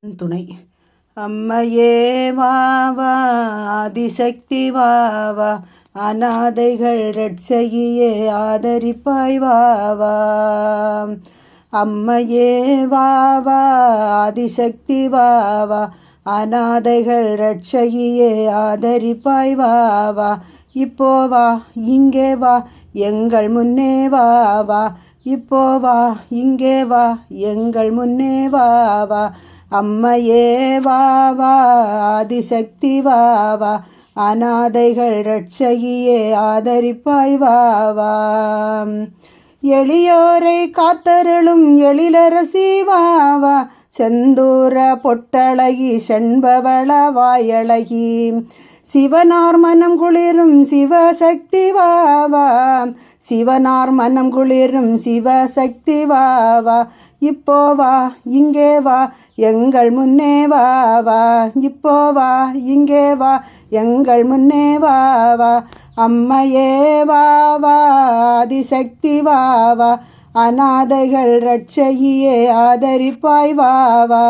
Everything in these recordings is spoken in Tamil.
துணை. அம்மையே வாவா, ஆதிசக்தி வாவா, அநாதைகள் ரட்சகியே ஆதரிப்பாய் வாவா. அம்மையே வாவா, ஆதிசக்தி வாவா, அநாதைகள் ரட்சகியே ஆதரிப்பாய் வாவா. இப்போ வா, இங்கே வா, எங்கள் முன்னே வாவா. இப்போ வா, இங்கே வா, எங்கள் முன்னே வாவா. அம்மையே வாவா, ஆதிசக்தி வாவா, அநாதைகள் ரட்சகியே ஆதரிப்பாய் வாவா. எளியோரை காத்தருளும் எழிலரசி வாவா, செந்தூர பொட்டழகி செண்பவள வாயழகி, சிவனார் மனம் குளிரும் சிவசக்தி வாவா. சிவனார் மனம் குளிரும் சிவசக்தி வாவா. இப்போ வா, இங்கே வா, எங்கள் முன்னே வாவா. இப்போ வா, இங்கே வா, எங்கள் முன்னே வாவா. அம்மையே வாவா, ஆதிசக்தி வாவா, அநாதைகள் ரட்சகியே ஆதரிப்பாய் வாவா.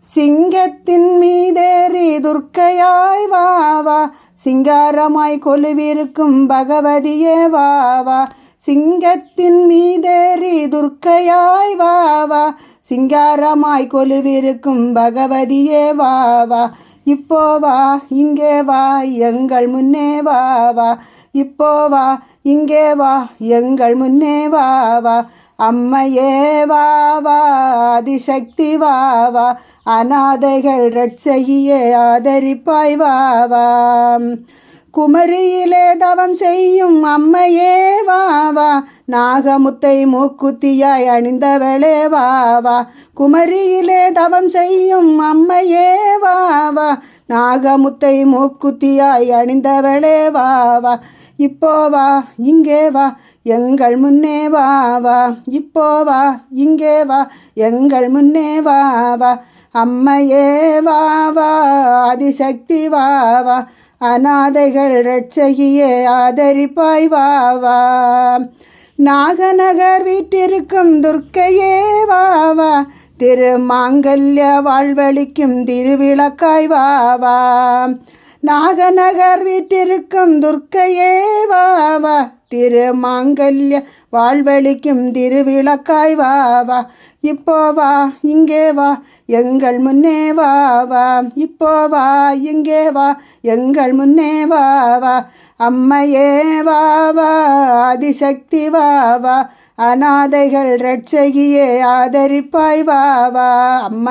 சிங்கத்தின் மீதேறி துர்க்கையாய் வாவா, சிங்காரமாய் கொலுவிருக்கும் பகவதியே வாவா. சிங்கத்தின் மீதேறி துர்க்கையாய் வாவா, சிங்காரமாய் கொலுவிருக்கும் பகவதியே வாவா. இப்போ வா, இங்கே வா, எங்கள் முன்னே வாவா. இப்போ வா, இங்கே வா, எங்கள் முன்னே வாவா. அம்மையே வாவா, ஆதிசக்தி வாவா, அநாதைகள் ரட்சகியே ஆதரிப்பாய் வாவா. குமரியிலே தவம் செய்யும் அம்மையே வாவா, நாகமுத்தை மூக்குத்தியாய் அணிந்தவளே வாவா. குமரியிலே தவம் செய்யும் அம்மையே வாவா, நாகமுத்தை மூக்குத்தியாய் அணிந்தவளே வாவா. இப்போ வா, இங்கே வா, எங்கள் முன்னே வாவா. இப்போ வா, இங்கே வா, எங்கள் முன்னே வாவா. அம்மையே வாவா, ஆதிசக்தி வாவா, அநாதைகள் ரட்சகியே ஆதரிப்பாய் வாவா. நாகநகர் வீட்டிற்கும் துர்க்கையே வாவா, திருமாங்கல்ய வாழ்வழிக்கும் திருவிளக்காய் வாவா. நாகநகர் வீட்டிற்கும் துர்க்கையே வாவா, திருமாங்கல்ய வாழ்வழிக்கும் திருவிளக்காய் வாவா. இப்போ வா, இங்கே வா, எங்கள் முன்னே வாவா. இப்போ வா, இங்கே வா, எங்கள் முன்னே வாவா. அம்மையே வாவா, ஆதிசக்தி வாவா, அநாதைகள் ரட்சகியே ஆதரிப்பாய் வாவா. அம்மன்